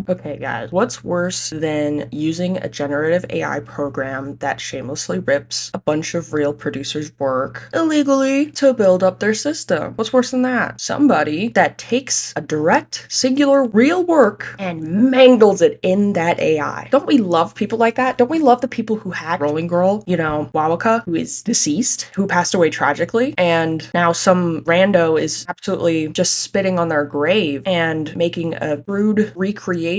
Okay, guys, what's worse than using a generative AI program that shamelessly rips a bunch of real producers' work illegally to build up their system? What's worse than that? Somebody that takes a direct, singular, real work and mangles it in that AI. Don't we love people like that? Don't we love the people who hacked Rolling Girl, Wawaka, who is deceased, who passed away tragically, and now some rando is absolutely just spitting on their grave and making a rude recreation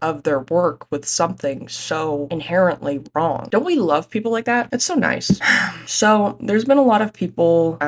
of their work with something so inherently wrong. Don't we love people like that? It's so nice. So there's been a lot of people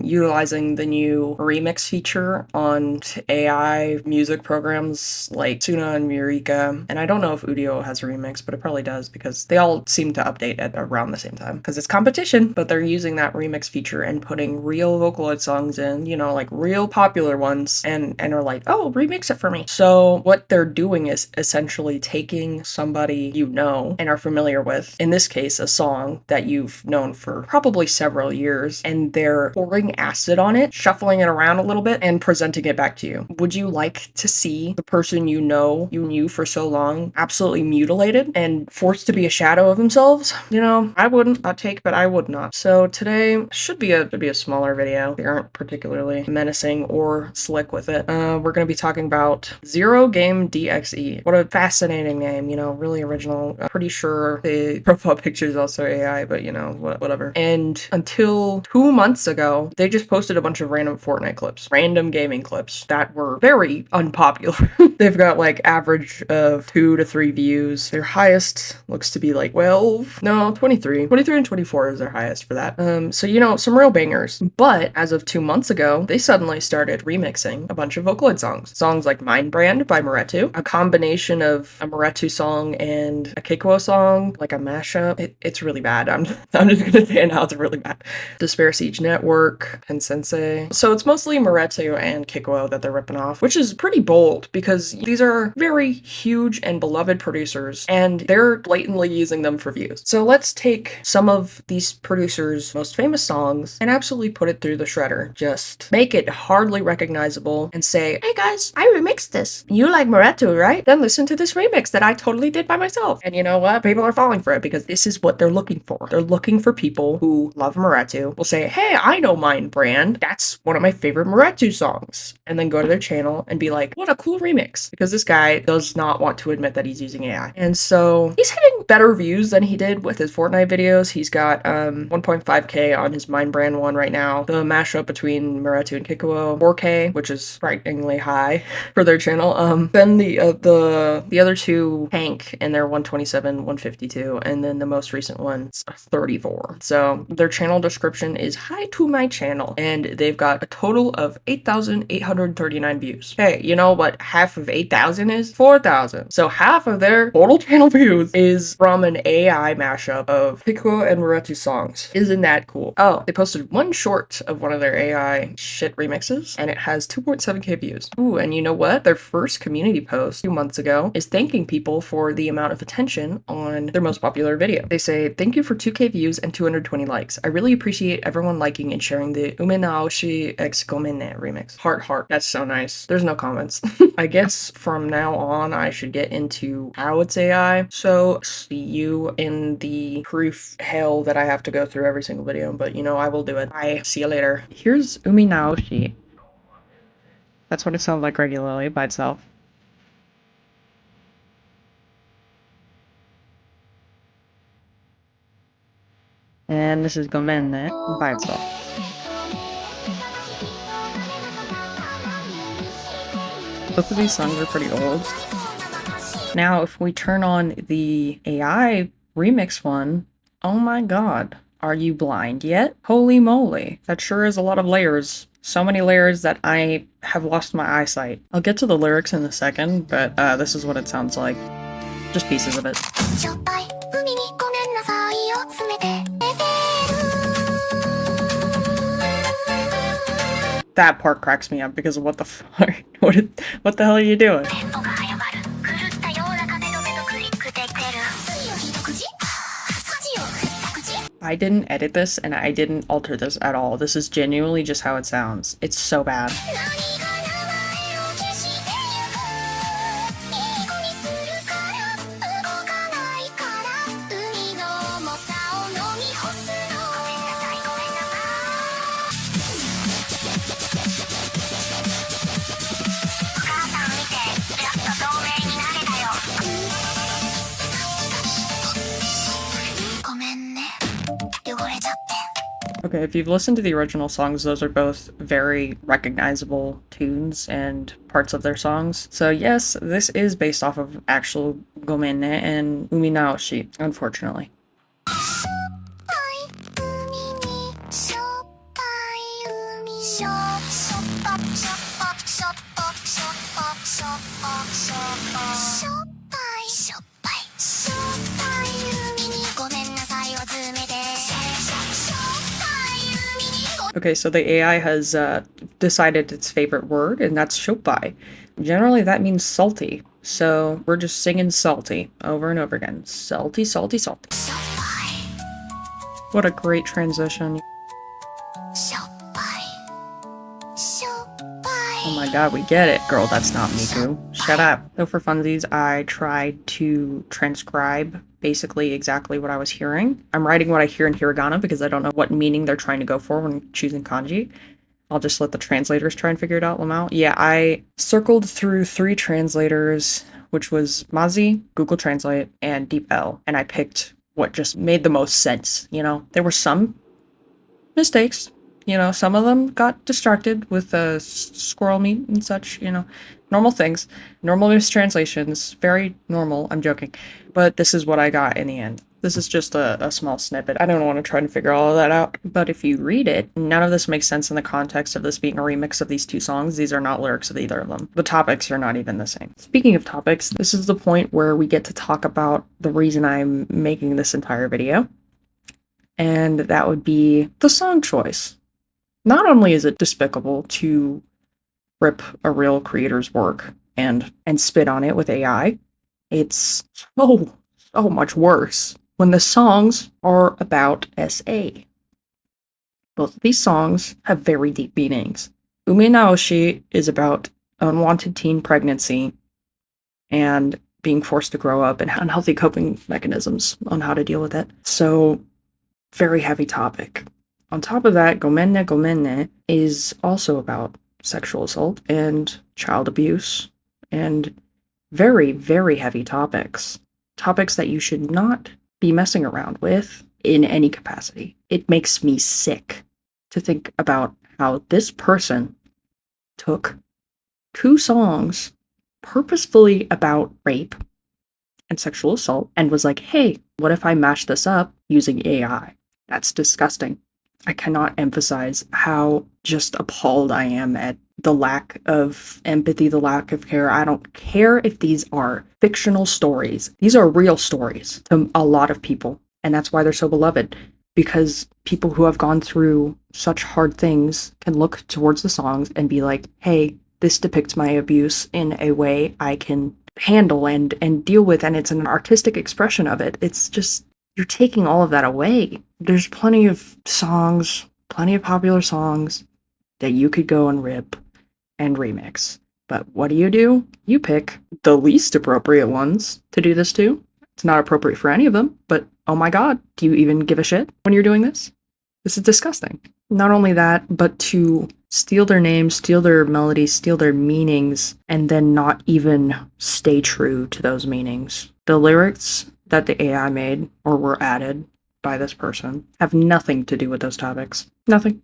utilizing the new remix feature on AI music programs like Suna and Murika. And I don't know if Udio has a remix, but it probably does because they all seem to update at around the same time because it's competition, but they're using that remix feature and putting real Vocaloid songs in, like real popular ones and are like, oh, remix it for me. So what they're doing is essentially taking somebody and are familiar with, in this case, a song that you've known for probably several years, and they're pouring acid on it, shuffling it around a little bit, and presenting it back to you. Would you like to see the person you knew for so long absolutely mutilated and forced to be a shadow of themselves? I wouldn't. I'd take, but I would not. So today should be a smaller video. We aren't particularly menacing or slick with it. We're going to be talking about Zero Game DXE. What a fascinating name, really original. I'm pretty sure the profile picture is also AI, but whatever. And until 2 months ago, they just posted a bunch of random Fortnite clips, random gaming clips that were very unpopular. They've got like average of 2 to 3 views. Their highest looks to be like 23. 23 and 24 is their highest for that. So some real bangers. But as of 2 months ago, they suddenly started remixing a bunch of Vocaloid songs. Songs like Mind Brand by Moretu, a combination of a Moretu song and a Kikuo song, like a mashup. It's really bad. I'm just gonna say it now, it's really bad. Despair Siege Network, Pen Sensei. So it's mostly Moretu and Kikuo that they're ripping off, which is pretty bold because these are very huge and beloved producers and they're blatantly using them for views. So let's take some of these producers' most famous songs and absolutely put it through the shredder. Just make it hardly recognizable and say, hey guys, I remixed this. You like Moretu, right? Then listen to this remix that I totally did by myself. And you know what? People are falling for it because this is what they're looking for. They're looking for people who love Moretu, will say, hey, I know Mind Brand. That's one of my favorite Moretu songs. And then go to their channel and be like, what a cool remix. Because this guy does not want to admit that he's using AI. And so he's hitting better views than he did with his Fortnite videos. He's got 1.5K on his Mind Brand one right now. The mashup between Moretu and Kikuo, 4K, which is frighteningly high for their channel. Then the other two tank and they're 127, 152, and then the most recent one's 34. So their channel description is hi to my channel, and they've got a total of 8,839 views. Hey, you know what half of 8,000 is? 4,000. So half of their total channel views is from an AI mashup of Kikuo and Moretu songs. Isn't that cool? Oh, they posted one short of one of their AI shit remixes, and it has 2.7K views. Ooh, and you know what? Their first community post 2 months ago is thanking people for the amount of attention on their most popular video. They say, thank you for 2K views and 220 likes. I really appreciate everyone liking and sharing the Ume Naoshi x GOMENNE remix. Heart. That's so nice. There's no comments. I guess from now on, I should get into how it's AI. So see you in the proof hell that I have to go through every single video, but I will do it. Bye. See you later. Here's Ume Naoshi. That's what it sounds like regularly by itself. And this is GOMENNE by itself. Both of these songs are pretty old. Now, if we turn on the AI remix one, oh my god, are you blind yet? Holy moly, that sure is a lot of layers. So many layers that I have lost my eyesight. I'll get to the lyrics in a second, but this is what it sounds like. Just pieces of it. That part cracks me up because of what the fuck? What the hell are you doing? I didn't edit this and I didn't alter this at all. This is genuinely just how it sounds. It's so bad. Okay, if you've listened to the original songs, those are both very recognizable tunes and parts of their songs. So yes, this is based off of actual Gomenne and Umi Naoshi, unfortunately. Okay, so the AI has decided its favorite word, and that's shoppai. Generally, that means salty. So we're just singing salty over and over again. Salty, salty, salty. What a great transition. Oh my god, we get it. Girl, that's not Miku. Shut up. So for funsies, I tried to transcribe basically exactly what I was hearing. I'm writing what I hear in hiragana because I don't know what meaning they're trying to go for when choosing kanji. I'll just let the translators try and figure it out, Lamau. Yeah, I circled through 3 translators, which was Mazi, Google Translate, and DeepL, and I picked what just made the most sense, you know? There were some mistakes. You know, some of them got distracted with squirrel meat and such, you know, normal things, normal mistranslations, very normal, I'm joking. But this is what I got in the end. This is just a small snippet. I don't want to try and figure all of that out, but if you read it, none of this makes sense in the context of this being a remix of these 2 songs. These are not lyrics of either of them. The topics are not even the same. Speaking of topics, this is the point where we get to talk about the reason I'm making this entire video, and that would be the song choice. Not only is it despicable to rip a real creator's work and spit on it with AI, it's so much worse when the songs are about SA. Both of these songs have very deep meanings. Umi Naoshi is about unwanted teen pregnancy and being forced to grow up and unhealthy coping mechanisms on how to deal with it. So, very heavy topic. On top of that, Gomenne is also about sexual assault and child abuse and very, very heavy topics. Topics that you should not be messing around with in any capacity. It makes me sick to think about how this person took 2 songs purposefully about rape and sexual assault and was like, hey, what if I mash this up using AI? That's disgusting. I cannot emphasize how just appalled I am at the lack of empathy, the lack of care. I don't care if these are fictional stories. These are real stories to a lot of people, and that's why they're so beloved, because people who have gone through such hard things can look towards the songs and be like, hey, this depicts my abuse in a way I can handle and deal with, and it's an artistic expression of it. It's just, you're taking all of that away. There's plenty of songs, plenty of popular songs that you could go and rip and remix. But what do? You pick the least appropriate ones to do this to. It's not appropriate for any of them, but oh my god, do you even give a shit when you're doing this? This is disgusting. Not only that, but to steal their names, steal their melodies, steal their meanings, and then not even stay true to those meanings. The lyrics that the AI made or were added by this person have nothing to do with those topics. Nothing.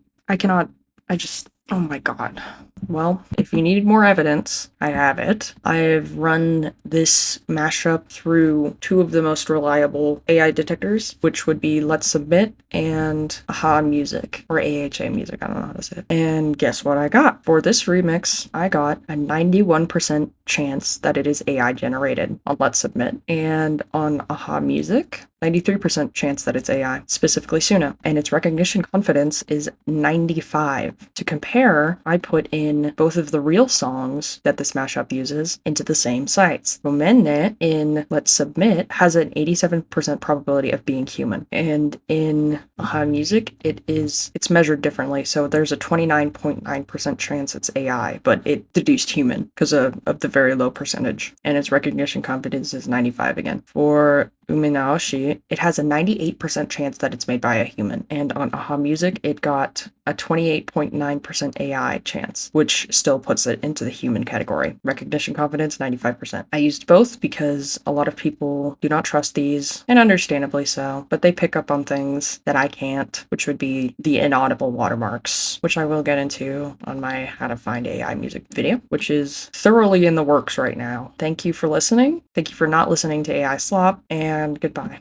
Oh my god. Well, if you need more evidence, I have it. I've run this mashup through 2 of the most reliable AI detectors, which would be Let's Submit and AHA Music, or AHA Music, I don't know how to say it. And guess what I got? For this remix, I got a 91% chance that it is AI generated on Let's Submit. And on AHA Music, 93% chance that it's AI, specifically Suno. And its recognition confidence is 95. To compare, I put in both of the real songs that this mashup uses into the same sites. GOMENNE in Let's Submit has an 87% probability of being human. And in AHA Music, it's measured differently. So there's a 29.9% chance it's AI, but it deduced human because of the very low percentage. And its recognition confidence is 95 again. For Uminaoshi, it has a 98% chance that it's made by a human. And on Aha Music, it got a 28.9% AI chance, which still puts it into the human category. Recognition confidence, 95%. I used both because a lot of people do not trust these, and understandably so, but they pick up on things that I can't, which would be the inaudible watermarks, which I will get into on my How to Find AI Music video, which is thoroughly in the works right now. Thank you for listening. Thank you for not listening to AI slop, and goodbye.